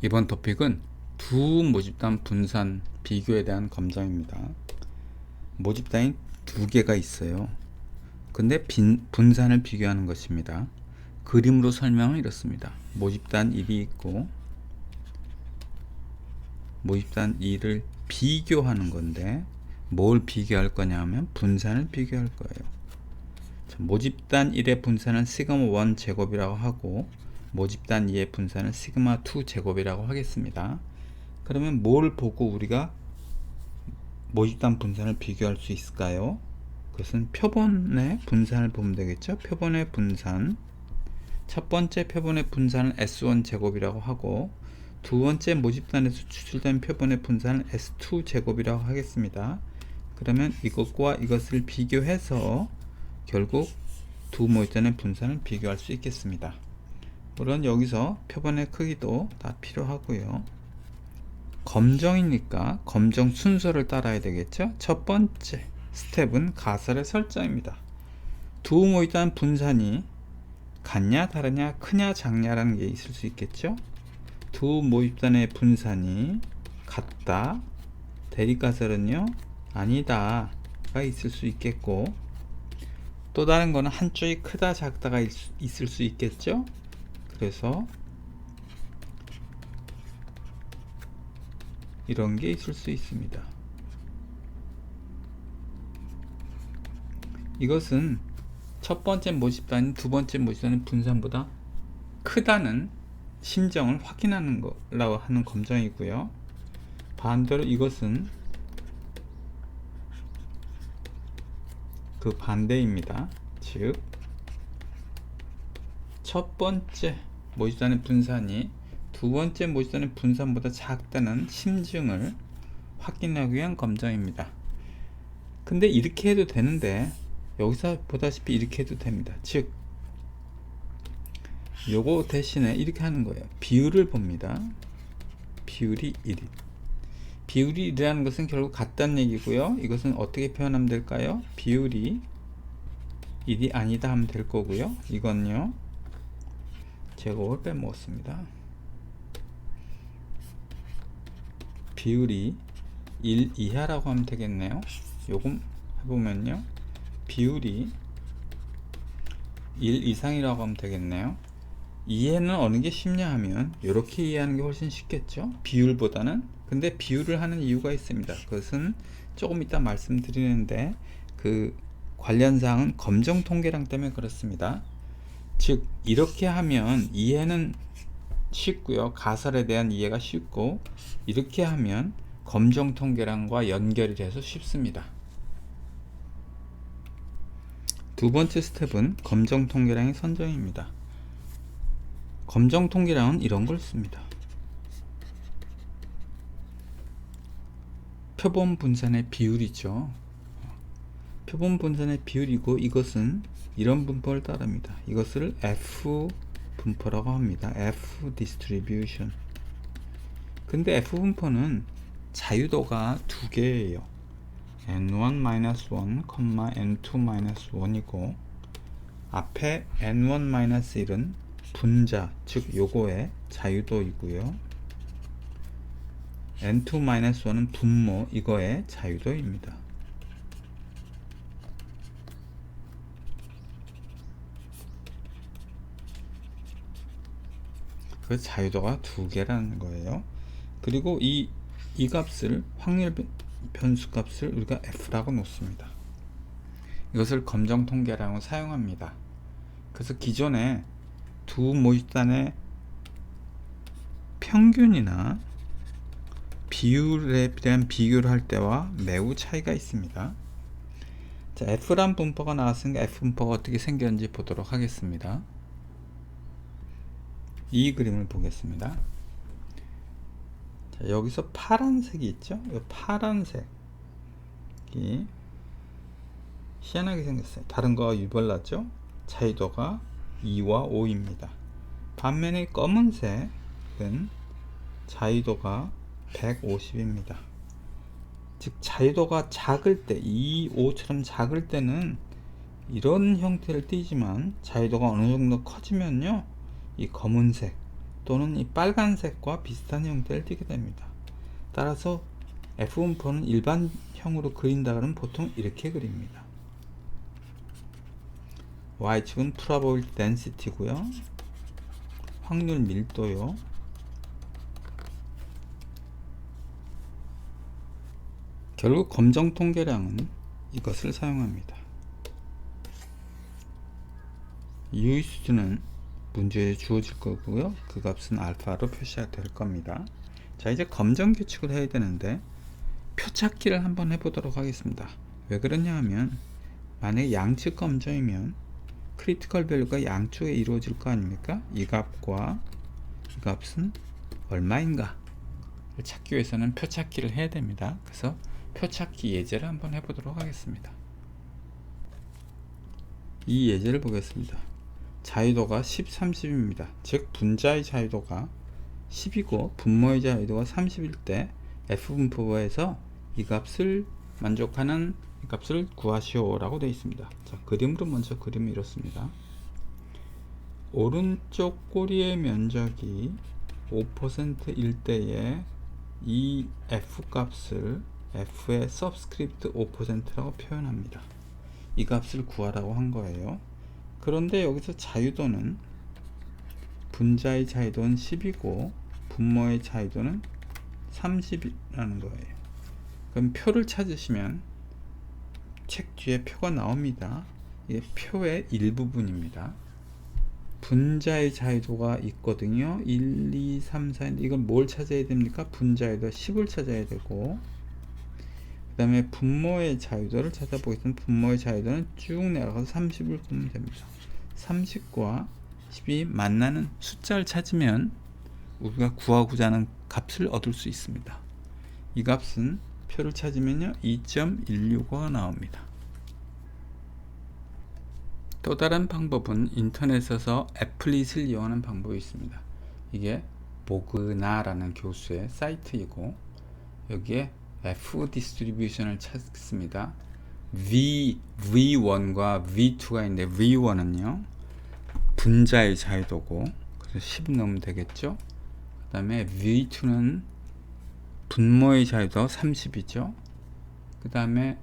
이번 토픽은 두 모집단 분산 비교에 대한 검정입니다. 모집단이 두 개가 있어요. 근데 분산을 비교하는 것입니다. 그림으로 설명은 이렇습니다. 모집단 1이 있고 모집단 2를 비교하는 건데 뭘 비교할 거냐 하면 분산을 비교할 거예요. 모집단 1의 분산은 시그마 1 제곱이라고 하고 모집단 2의 분산은 시그마 2 제곱이라고 하겠습니다. 그러면 뭘 보고 우리가 모집단 분산을 비교할 수 있을까요? 그것은 표본의 분산을 보면 되겠죠. 표본의 분산, 첫 번째 표본의 분산은 S1 제곱이라고 하고 두 번째 모집단에서 추출된 표본의 분산은 S2 제곱이라고 하겠습니다. 그러면 이것과 이것을 비교해서 결국 두 모집단의 분산을 비교할 수 있겠습니다. 물론 여기서 표본의 크기도 다 필요하고요. 검정이니까 검정 순서를 따라야 되겠죠. 첫 번째 스텝은 가설의 설정입니다. 두 모집단 분산이 같냐 다르냐 크냐 작냐라는 게 있을 수 있겠죠. 두 모집단의 분산이 같다, 대립가설은요 아니다 가 있을 수 있겠고, 또 다른 거는 한쪽이 크다 작다가 있을 수 있겠죠. 그래서 이런 게 있을 수 있습니다. 이것은 첫 번째 모집단이 두 번째 모집단의 분산보다 크다는 심정을 확인하는 거라고 하는 검정이고요. 반대로 이것은 그 반대입니다. 즉, 첫 번째 모집단의 분산이 두 번째 모집단의 분산보다 작다는 심증을 확인하기 위한 검정입니다. 근데 이렇게 해도 되는데 여기서 보다시피 이렇게 해도 됩니다. 즉, 요거 대신에 이렇게 하는 거예요. 비율을 봅니다. 비율이 1. 비율이 1이라는 것은 결국 같다는 얘기고요. 이것은 어떻게 표현하면 될까요? 비율이 1이 아니다 하면 될 거고요. 이건요, 제곱을 빼먹었습니다. 비율이 1 이하라고 하면 되겠네요. 요금 해보면요, 비율이 1 이상이라고 하면 되겠네요. 이해는 어느 게 쉽냐 하면 이렇게 이해하는 게 훨씬 쉽겠죠, 비율보다는. 근데 비율을 하는 이유가 있습니다. 그것은 조금 이따 말씀드리는데 그 관련 사항은 검정 통계량 때문에 그렇습니다. 즉, 이렇게 하면 이해는 쉽고요, 가설에 대한 이해가 쉽고, 이렇게 하면 검정 통계량과 연결이 돼서 쉽습니다. 두 번째 스텝은 검정 통계량의 선정입니다. 검정 통계량은 이런 걸 씁니다. 표본 분산의 비율이죠. 표본 분산의 비율이고, 이것은 이런 분포를 따릅니다. 이것을 F 분포라고 합니다. F distribution. 근데 F 분포는 자유도가 두 개예요. n1-1, n2-1이고 앞에 n1-1은 분자, 즉 요거의 자유도이고요. n2-1은 분모, 이거의 자유도입니다. 그 자유도가 두 개라는 거예요. 그리고 이 값을, 확률 변수 값을 우리가 F라고 놓습니다. 이것을 검정 통계량으로 사용합니다. 그래서 기존에 두 모집단의 평균이나 비율에 대한 비교를 할 때와 매우 차이가 있습니다. 자, F란 분포가 나왔으니까 F 분포가 어떻게 생겼는지 보도록 하겠습니다. 이 그림을 보겠습니다. 자, 여기서 파란색이 있죠? 이 파란색이 희한하게 생겼어요. 다른 거와 유별나죠? 자유도가 2와 5입니다. 반면에 검은색은 자유도가 150입니다. 즉, 자유도가 작을 때, 2, 5처럼 작을 때는 이런 형태를 띠지만 자유도가 어느 정도 커지면요, 이 검은색 또는 이 빨간색과 비슷한 형태를 띠게 됩니다. 따라서 F분포는 일반형으로 그린다 그러면 보통 이렇게 그립니다. Y축은 probability density고요. 확률 밀도요. 결국 검정 통계량은 이것을 사용합니다. 유의 수준은 문제에 주어질 거고요. 그 값은 알파로 표시가 될 겁니다. 자, 이제 검정 규칙을 해야 되는데 표 찾기를 한번 해보도록 하겠습니다. 왜 그러냐 하면 만약에 양측 검정이면 크리티컬 밸류가 양쪽에 이루어질 거 아닙니까? 이 값과 이 값은 얼마인가 를 찾기 위해서는 표 찾기를 해야 됩니다. 그래서 표 찾기 예제를 한번 해보도록 하겠습니다. 이 예제를 보겠습니다. 자유도가 10, 30입니다. 즉 분자의 자유도가 10이고 분모의 자유도가 30일 때 F분포에서 이 값을 만족하는 이 값을 구하시오 라고 되어 있습니다. 자, 그림으로 먼저 그림을 이렇습니다. 오른쪽 꼬리의 면적이 5%일 때에 이 F 값을 F의 서브스크립트 5%라고 표현합니다. 이 값을 구하라고 한 거예요. 그런데 여기서 자유도는 분자의 자유도는 10이고 분모의 자유도는 30이라는 거예요. 그럼 표를 찾으시면 책 뒤에 표가 나옵니다. 이게 표의 일부분입니다. 분자의 자유도가 있거든요. 1, 2, 3, 4. 이건 뭘 찾아야 됩니까? 분자유도 10을 찾아야 되고, 그 다음에 분모의 자유도를 찾아보겠습니다. 분모의 자유도는 쭉 내려가서 30을 보면 됩니다. 30과 10이 만나는 숫자를 찾으면 우리가 구하고자 하는 값을 얻을 수 있습니다. 이 값은 표를 찾으면요 2.165가 나옵니다. 또 다른 방법은 인터넷에서 애플릿을 이용하는 방법이 있습니다. 이게 모그나라는 교수의 사이트이고 여기에 F 디스트리뷰션을 찾습니다. V1과 V2가 있는데 V1은요 분자의 자유도고 그래서 10 넣으면 되겠죠. 그 다음에 V2는 분모의 자유도 30이죠. 그 다음에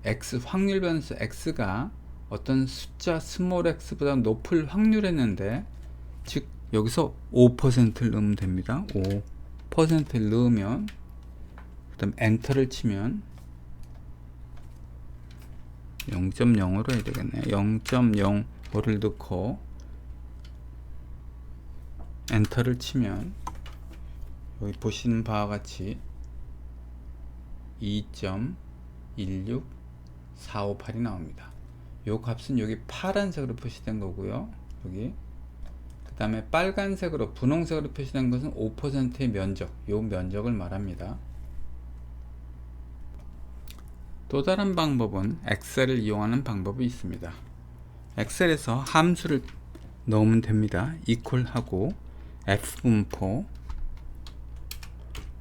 X 확률 변수 X가 어떤 숫자 스몰 x보다 높을 확률했는데 즉 여기서 5%를 넣으면 됩니다. 5%를 넣으면 그 다음 엔터를 치면 0.05로 해야 되겠네요. 0.05를 넣고 엔터를 치면 여기 보시는 바와 같이 2.16458이 나옵니다. 이 값은 여기 파란색으로 표시된 거고요. 여기 그 다음에 빨간색으로 분홍색으로 표시된 것은 5%의 면적, 이 면적을 말합니다. 또 다른 방법은 엑셀을 이용하는 방법이 있습니다. 엑셀에서 함수를 넣으면 됩니다. equal 하고 F분포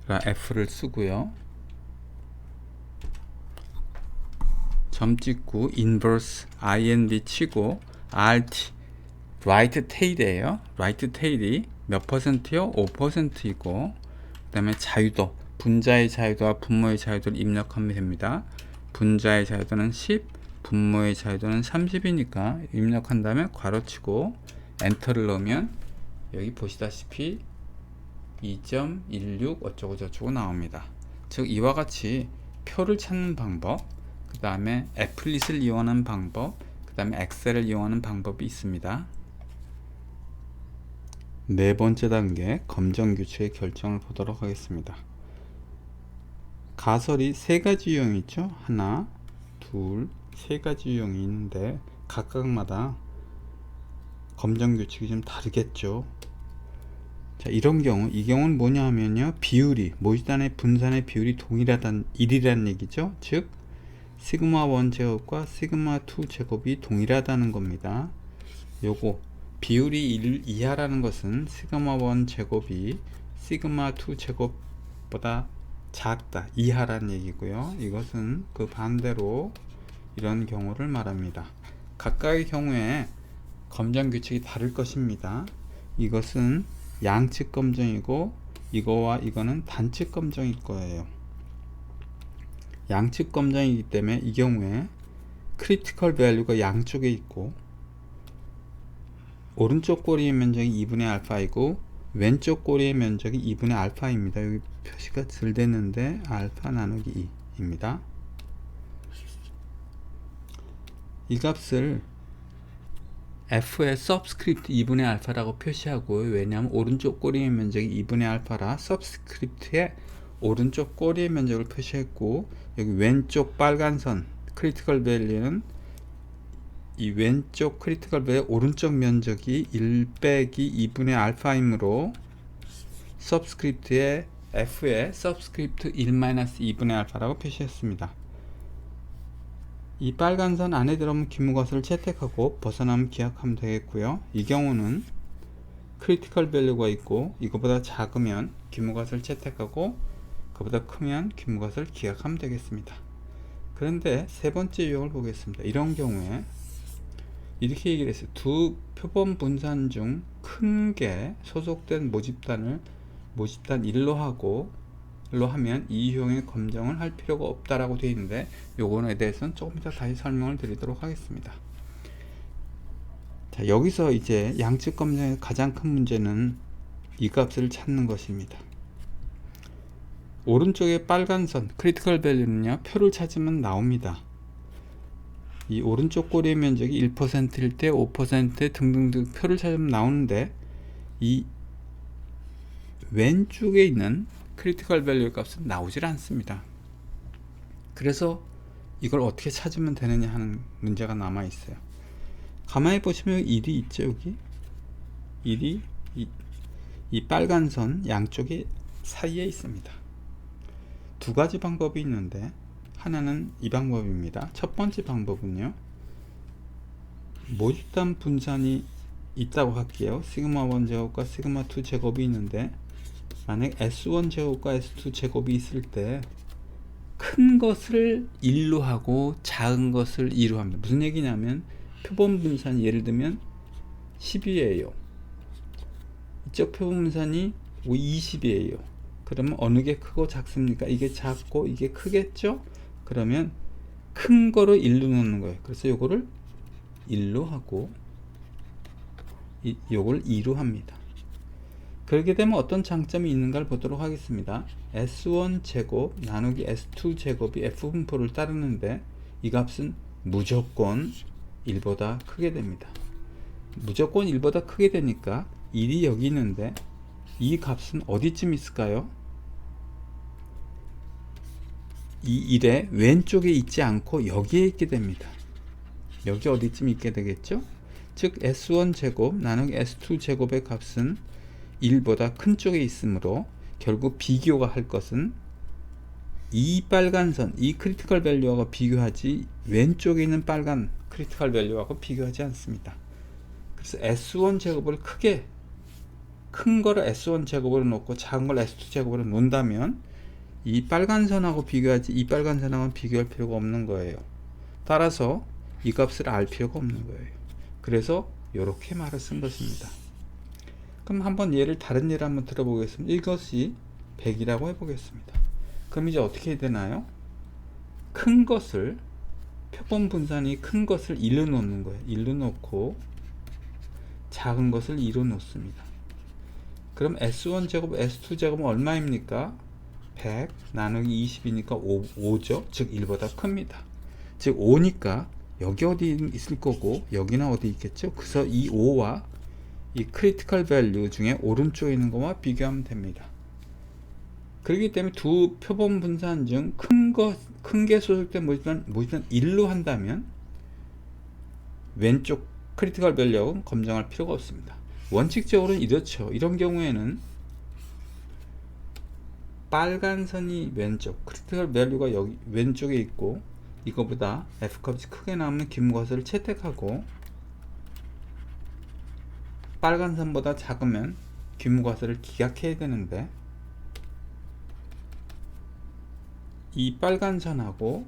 F를 쓰고요. 점 찍고 inverse inv 치고 alt right tail이에요. right tail이 몇 퍼센트요? 5%이고 그 다음에 자유도 분자의 자유도와 분모의 자유도를 입력하면 됩니다. 분자의 자유도는 10, 분모의 자유도는 30이니까 입력한 다음에 괄호치고 엔터를 넣으면 여기 보시다시피 2.16 어쩌고 저쩌고 나옵니다. 즉 이와 같이 표를 찾는 방법, 그 다음에 애플릿을 이용하는 방법, 그 다음에 엑셀을 이용하는 방법이 있습니다. 네 번째 단계 검정 규칙의 결정을 보도록 하겠습니다. 가설이 세 가지 유형이 있죠. 하나, 둘, 세 가지 유형이 있는데 각각마다 검정 규칙이 좀 다르겠죠. 자, 이런 경우, 이 경우는 뭐냐 하면요, 비율이, 모집단의 분산의 비율이 동일하단 1이라는 얘기죠. 즉 시그마 1 제곱과 시그마 2 제곱이 동일하다는 겁니다. 요거 비율이 1 이하라는 것은 시그마 1 제곱이 시그마 2 제곱보다 작다, 이하라는 얘기고요. 이것은 그 반대로 이런 경우를 말합니다. 각각의 경우에 검정 규칙이 다를 것입니다. 이것은 양측 검정이고 이거와 이거는 단측 검정일 거예요. 양측 검정이기 때문에 이 경우에 크리티컬 밸류가 양쪽에 있고 오른쪽 꼬리의 면적이 2분의 알파이고 왼쪽 꼬리의 면적이 2분의 알파입니다. 여기 표시가 덜 됐는데 알파 나누기 2입니다. 이 값을 F의 서브스크립트 2분의 알파라고 표시하고요. 왜냐하면 오른쪽 꼬리의 면적이 2분의 알파라 서브스크립트의 오른쪽 꼬리의 면적을 표시했고, 여기 왼쪽 빨간 선 크리티컬 밸류는 이 왼쪽 크리티컬 밸류 오른쪽 면적이 1 빼기 2분의 알파이므로 서브스크립트의 F의 서브스크립트 1-2분의 알파라고 표시했습니다. 이 빨간 선 안에 들어오면 기무것을 채택하고 벗어나면 기약하면 되겠고요. 이 경우는 크리티컬 밸류가 있고 이거보다 작으면 기무것을 채택하고 그보다 크면 기무것을 기약하면 되겠습니다. 그런데 세 번째 유형을 보겠습니다. 이런 경우에 이렇게 얘기를 했어요. 두 표본 분산 중 큰 게 소속된 모집단을 모집단 1로 하면 이 유형의 검정을 할 필요가 없다라고 되어 있는데, 요거에 대해서는 조금 이따 다시 설명을 드리도록 하겠습니다. 자, 여기서 이제 양측 검정의 가장 큰 문제는 이 값을 찾는 것입니다. 오른쪽에 빨간 선 크리티컬 밸류는요, 표를 찾으면 나옵니다. 이 오른쪽 꼬리의 면적이 1%일 때 5% 등등등 표를 찾으면 나오는데, 이 왼쪽에 있는 크리티컬 밸류 값은 나오질 않습니다. 그래서 이걸 어떻게 찾으면 되느냐 하는 문제가 남아 있어요. 가만히 보시면 1이 있죠. 여기 1이 이 빨간 선 양쪽에 사이에 있습니다. 두 가지 방법이 있는데, 하나는 이 방법입니다. 첫 번째 방법은요, 모집단 분산이 있다고 할게요. 시그마 1 제곱과 시그마 2 제곱이 있는데, 만약 S1 제곱과 S2 제곱이 있을 때 큰 것을 1로 하고 작은 것을 2로 합니다. 무슨 얘기냐면, 표본 분산이 예를 들면 10이에요. 이쪽 표본 분산이 20이에요. 그러면 어느 게 크고 작습니까? 이게 작고 이게 크겠죠? 그러면 큰 거로 1로 넣는 거예요. 그래서 요거를 1로 하고 요걸 2로 합니다. 그렇게 되면 어떤 장점이 있는가를 보도록 하겠습니다. S1 제곱 나누기 S2 제곱이 F분포를 따르는데, 이 값은 무조건 1보다 크게 됩니다. 무조건 1보다 크게 되니까 1이 여기 있는데, 이 값은 어디쯤 있을까요? 이 1의 왼쪽에 있지 않고 여기에 있게 됩니다. 여기 어디쯤 있게 되겠죠? 즉 S1 제곱 나누기 S2 제곱의 값은 1보다 큰 쪽에 있으므로 결국 비교가 할 것은 이 빨간 선, 이 크리티컬 밸류하고 비교하지 왼쪽에 있는 빨간 크리티컬 밸류하고 비교하지 않습니다. 그래서 S1 제곱을 큰 거를 S1 제곱으로 놓고 작은 걸 S2 제곱으로 놓는다면 이 빨간 선하고 비교하지 이 빨간 선하고는 비교할 필요가 없는 거예요. 따라서 이 값을 알 필요가 없는 거예요. 그래서 이렇게 말을 쓴 것입니다. 그럼 한번 다른 예를 한번 들어보겠습니다. 이것이 100이라고 해보겠습니다. 그럼 이제 어떻게 해야 되나요? 큰 것을, 표본 분산이 큰 것을 1로 놓는 거예요. 1로 놓고 작은 것을 2로 놓습니다. 그럼 S1 제곱, S2 제곱은 얼마입니까? 100 나누기 20이니까 5죠. 즉 1보다 큽니다. 즉 5니까 여기 어디 있을 거고 여기는 어디 있겠죠. 그래서 이 5와 이 크리티컬 밸류 중에 오른쪽에 있는 것과 비교하면 됩니다. 그렇기 때문에 두 표본 분산 중 큰 게 소속된 모집단 1로 한다면 왼쪽 크리티컬 밸류는 검증할 필요가 없습니다. 원칙적으로는 이렇죠. 이런 경우에는 빨간 선이 왼쪽, 크리티컬 밸류가 여기 왼쪽에 있고 이거보다 F값이 크게 나오는 기무것을 채택하고, 빨간 선보다 작으면 기무것을 기약해야 되는데, 이 빨간 선하고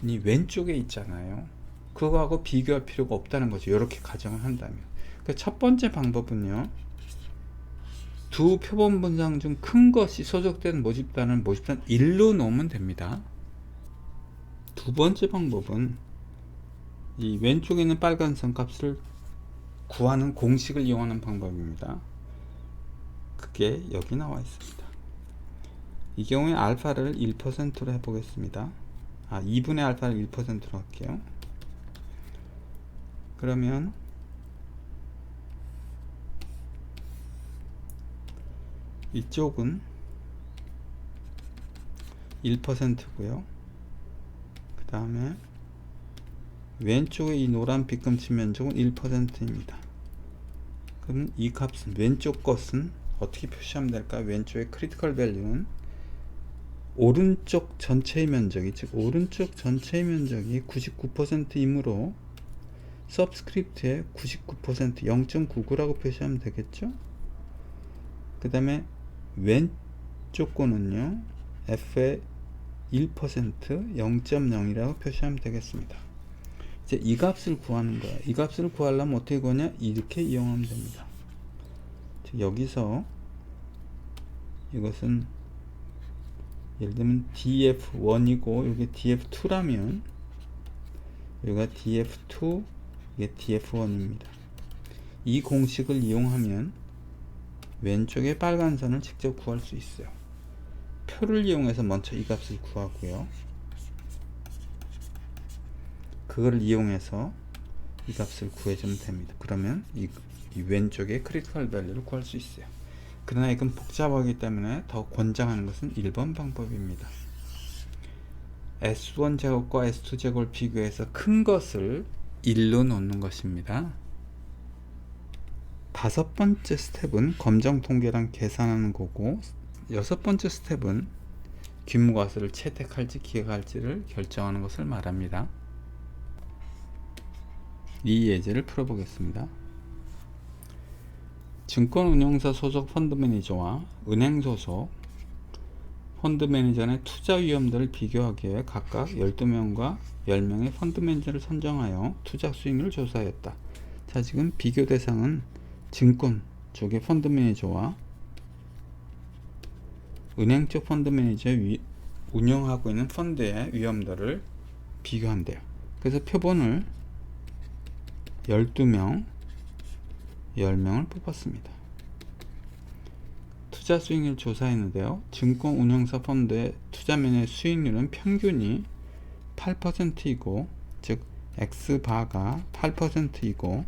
이 왼쪽에 있잖아요. 그거하고 비교할 필요가 없다는 거죠. 이렇게 가정을 한다면. 그 첫 번째 방법은요, 두 표본 분상 중 큰 것이 소속된 모집단을 모집단 1로 놓으면 됩니다. 두 번째 방법은 이 왼쪽에 있는 빨간 선 값을 구하는 공식을 이용하는 방법입니다. 그게 여기 나와 있습니다. 이 경우에 알파를 1%로 해보겠습니다. 2분의 알파를 1%로 할게요. 그러면 이쪽은 1%고요. 그 다음에 왼쪽에 이 노란 빗금치 면적은 1%입니다. 그럼 이 값은 왼쪽 것은 어떻게 표시하면 될까? 왼쪽의 크리티컬 밸류는 오른쪽 전체의 면적이, 즉 오른쪽 전체의 면적이 99%이므로 서브스크립트에 99% 0.99라고 표시하면 되겠죠? 그 다음에 왼쪽 거는요 f의 1% 0.0이라고 표시하면 되겠습니다. 이제 이 값을 구하는 거예요. 이 값을 구하려면 어떻게 구하냐? 이렇게 이용하면 됩니다. 즉 여기서 이것은 예를 들면 df1이고 이게 df2라면 여기가 df2 이게 df1입니다. 이 공식을 이용하면 왼쪽에 빨간 선을 직접 구할 수 있어요. 표를 이용해서 먼저 이 값을 구하고요. 그거를 이용해서 이 값을 구해주면 됩니다. 그러면 이 왼쪽에 크리티컬 밸류를 구할 수 있어요. 그러나 이건 복잡하기 때문에 더 권장하는 것은 1번 방법입니다. S1 제곱과 S2 제곱을 비교해서 큰 것을 1로 놓는 것입니다. 다섯 번째 스텝은 검정 통계랑 계산하는 거고, 여섯 번째 스텝은 귀무과서를 채택할지 기획할지를 결정하는 것을 말합니다. 이 예제를 풀어보겠습니다. 증권운용사 소속 펀드매니저와 은행 소속 펀드매니저의 투자 위험도를 비교하기 위해 각각 12명과 10명의 펀드매니저를 선정하여 투자 수익률을 조사하였다. 자, 지금 비교 대상은 증권 쪽의 펀드매니저와 은행 쪽 펀드매니저의 운영하고 있는 펀드의 위험도를 비교한대요. 그래서 표본을 12명, 10명을 뽑았습니다. 투자 수익률 조사했는데요. 증권 운용사 펀드의 투자 매매 수익률은 평균이 8%이고, 즉 X바가 8%이고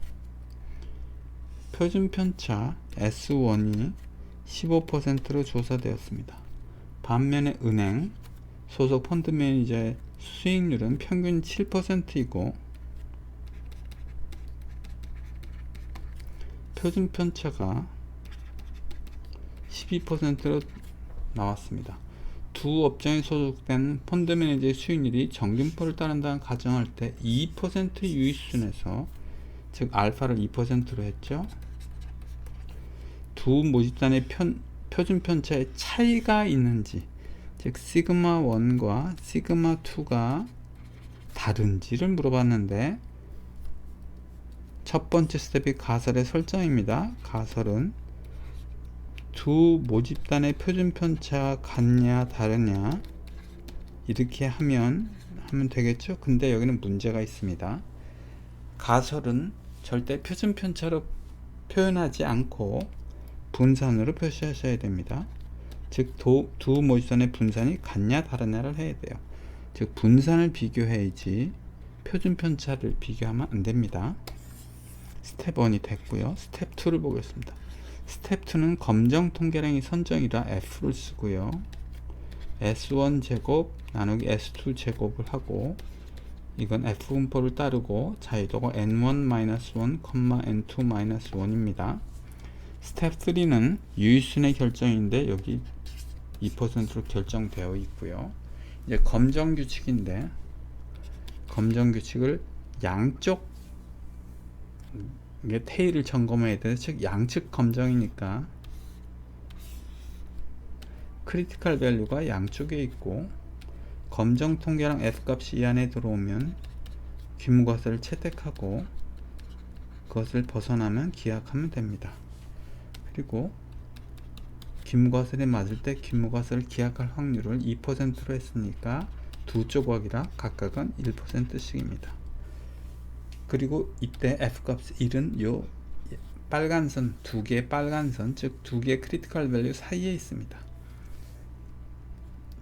표준 편차 S1이 15%로 조사되었습니다. 반면에 은행 소속 펀드 매니저의 수익률은 평균 7%이고 표준 편차가 12%로 나왔습니다. 두 업종에 소속된 펀드 매니저의 수익률이 정균포를 따른다는 가정할 때 2% 유의수준에서, 즉 알파를 2%로 했죠. 두 모집단의 표준 편차의 차이가 있는지, 즉 시그마 1과 시그마 2가 다른지를 물어봤는데, 첫 번째 스텝이 가설의 설정입니다. 가설은 두 모집단의 표준 편차가 같냐 다르냐 이렇게 하면 되겠죠. 근데 여기는 문제가 있습니다. 가설은 절대 표준 편차로 표현하지 않고 분산으로 표시하셔야 됩니다. 즉 두 모집단의 분산이 같냐 다르냐를 해야 돼요. 즉 분산을 비교해야지 표준 편차를 비교하면 안 됩니다. 스텝 1이 됐고요. 스텝 2를 보겠습니다. 스텝 2는 검정 통계량이 선정이라 F를 쓰고요. S1 제곱 나누기 S2 제곱을 하고, 이건 F 분포를 따르고 자유도가 N1-1, N2-1입니다. 스텝 3는 유의순의 결정인데 여기 2%로 결정되어 있고요. 이제 검정 규칙인데, 검정 규칙을 양쪽 이게 테일을 점검해야 돼서, 즉 양측 검정이니까 크리티컬 밸류가 양쪽에 있고, 검정 통계랑 F값이 이 안에 들어오면 귀무과서를 채택하고 그것을 벗어나면 기하하면 됩니다. 그리고 귀무과설이 맞을 때 귀무과설을 기약할 확률을 2%로 했으니까 두 조각이라 각각은 1%씩입니다. 그리고 이때 F값 1은 요 빨간선, 두 개의 빨간선, 즉 두 개의 크리티컬 밸류 사이에 있습니다.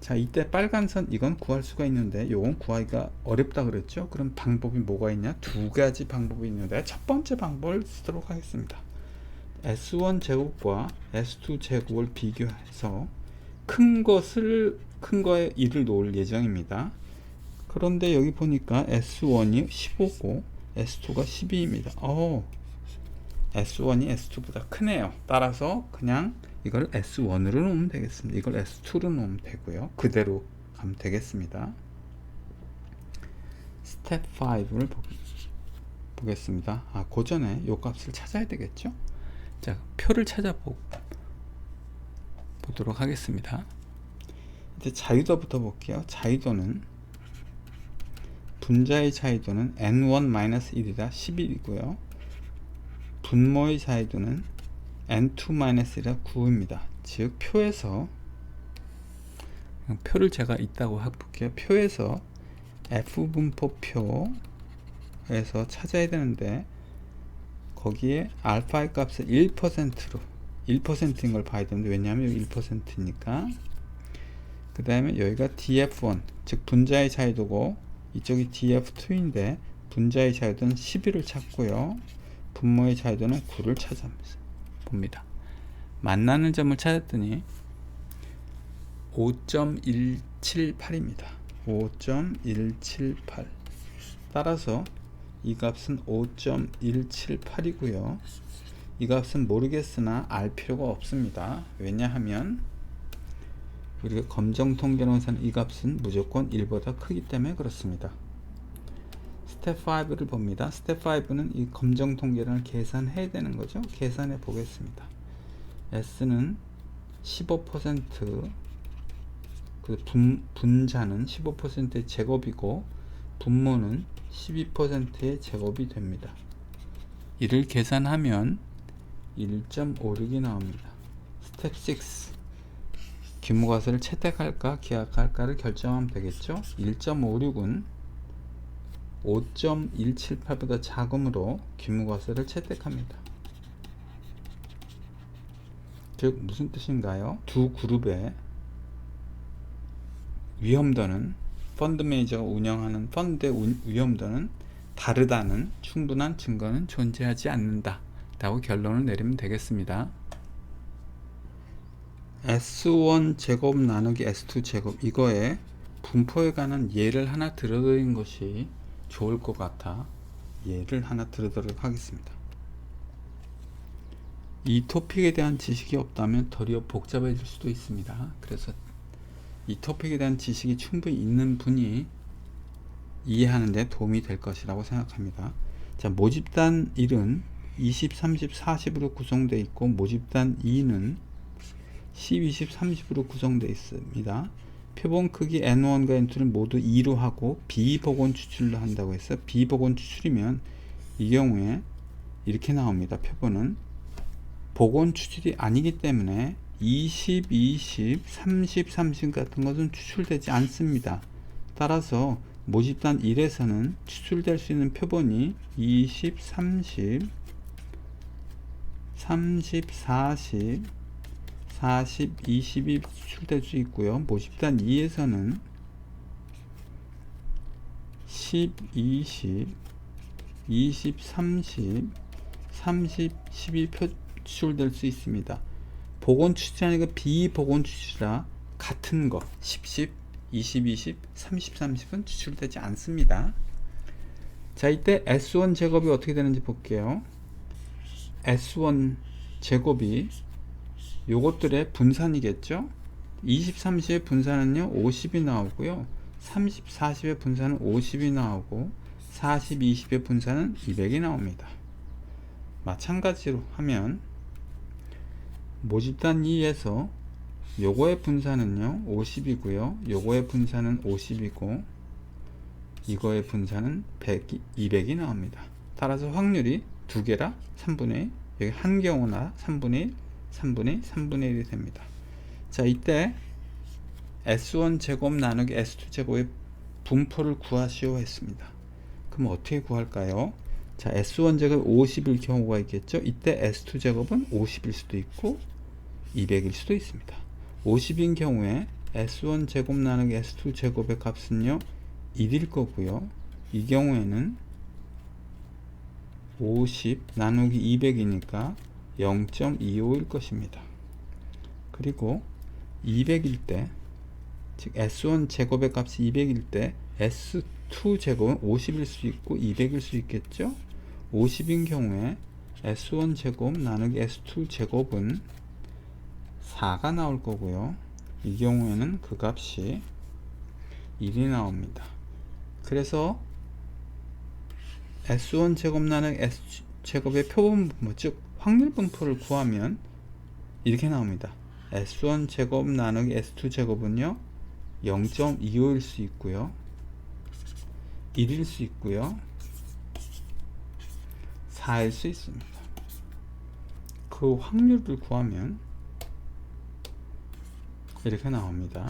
자, 이때 빨간선 이건 구할 수가 있는데 요건 구하기가 어렵다 그랬죠. 그럼 방법이 뭐가 있냐? 두 가지 방법이 있는데 첫 번째 방법을 쓰도록 하겠습니다. S1 제곱과 S2 제곱을 비교해서 큰 거에 1을 놓을 예정입니다. 그런데 여기 보니까 S1이 15고 S2가 12입니다. S1이 S2보다 크네요. 따라서 그냥 이걸 S1으로 놓으면 되겠습니다. 이걸 S2로 놓으면 되고요. 그대로 가면 되겠습니다. 스텝 5를 보겠습니다. 그 전에 요 값을 찾아야 되겠죠? 자, 표를 찾아보도록 하겠습니다. 이제 자유도부터 볼게요. 자유도는 분자의 자유도는 n1-1이라 11이고요. 분모의 자유도는 n2-1이라 9입니다. 즉 표에서 표를 제가 있다고 해볼게요. 표에서 F분포표에서 찾아야 되는데 거기에 알파의 값을 1%로 1%인 걸 봐야 되는데 왜냐하면 여기 1%니까 그 다음에 여기가 df1 즉 분자의 자유도고 이쪽이 df2인데 분자의 자유도는 11을 찾고요. 분모의 자유도는 9를 찾아봅니다. 만나는 점을 찾았더니 5.178입니다. 5.178 따라서 이 값은 5.178이고요. 이 값은 모르겠으나 알 필요가 없습니다. 왜냐하면 우리가 검정 통계론에서는 이 값은 무조건 1보다 크기 때문에 그렇습니다. 스텝 5를 봅니다. 스텝 5는 이 검정 통계론을 계산해야 되는 거죠. 계산해 보겠습니다. S는 15% 분자는 15%의 제곱이고 분모는 12%의 제곱이 됩니다. 이를 계산하면 1.56이 나옵니다. 스텝 6 귀무과설을 채택할까 기약할까를 결정하면 되겠죠. 1.56은 5.178보다 작으므로 귀무과설을 채택합니다. 즉 무슨 뜻인가요? 두 그룹의 위험도는 펀드 매니저가 운영하는 펀드의 위험도는 다르다는 충분한 증거는 존재하지 않는다 라고 결론을 내리면 되겠습니다. S1 제곱 나누기 S2 제곱 이거에 분포에 관한 예를 하나 들어드리는 것이 좋을 것 같아 예를 하나 들어드리도록 하겠습니다. 이 토픽에 대한 지식이 없다면 덜 복잡해질 수도 있습니다. 그래서 이 토픽에 대한 지식이 충분히 있는 분이 이해하는 데 도움이 될 것이라고 생각합니다. 자, 모집단 1은 20, 30, 40으로 구성되어 있고 모집단 2는 10, 20, 30으로 구성되어 있습니다. 표본 크기 N1과 N2를 모두 2로 하고 비복원 추출로 한다고 해서 비복원 추출이면 이 경우에 이렇게 나옵니다. 표본은 복원 추출이 아니기 때문에 20, 20, 30, 30 같은 것은 추출되지 않습니다. 따라서 모집단 1에서는 추출될 수 있는 표본이 20, 30, 30, 40, 40, 20이 추출될 수 있고요. 모집단 2에서는 10, 20, 20, 30, 30, 10이 추출될 수 있습니다. 복원 추출이 아니고 비복원 추출이라 같은 거 10, 10, 20, 20, 30, 30은 추출되지 않습니다. 자, 이때 S1 제곱이 어떻게 되는지 볼게요. S1 제곱이 요것들의 분산이겠죠. 20, 30의 분산은요 50이 나오고요. 30, 40의 분산은 50이 나오고 40, 20의 분산은 200이 나옵니다. 마찬가지로 하면 모집단 2에서 요거의 분산은요 50이고요. 요거의 분산은 50이고 이거의 분산은 200이 나옵니다. 따라서 확률이 두 개라 3분의 1, 여기 한 경우나 3분의 1, 3분의 1이 됩니다. 자, 이때 S1 제곱 나누기 S2 제곱의 분포를 구하시오 했습니다. 그럼 어떻게 구할까요? 자, S1 제곱 50일 경우가 있겠죠. 이때 S2 제곱은 50일 수도 있고 200일 수도 있습니다. 50인 경우에 S1 제곱 나누기 S2 제곱의 값은요 1일 거고요. 이 경우에는 50 나누기 200이니까 0.25일 것입니다. 그리고 200일 때, 즉 S1 제곱의 값이 200일 때 S2 제곱은 50일 수 있고 200일 수 있겠죠. 50인 경우에 S1 제곱 나누기 S2 제곱은 4가 나올 거고요. 이 경우에는 그 값이 1이 나옵니다. 그래서 S1 제곱 나누기 S 제곱의 표본 분포, 즉 확률 분포를 구하면 이렇게 나옵니다. S1 제곱 나누기 S2 제곱은요 0.25일 수 있고요, 1일 수 있고요, 4일 수 있습니다. 그 확률을 구하면 이렇게 나옵니다.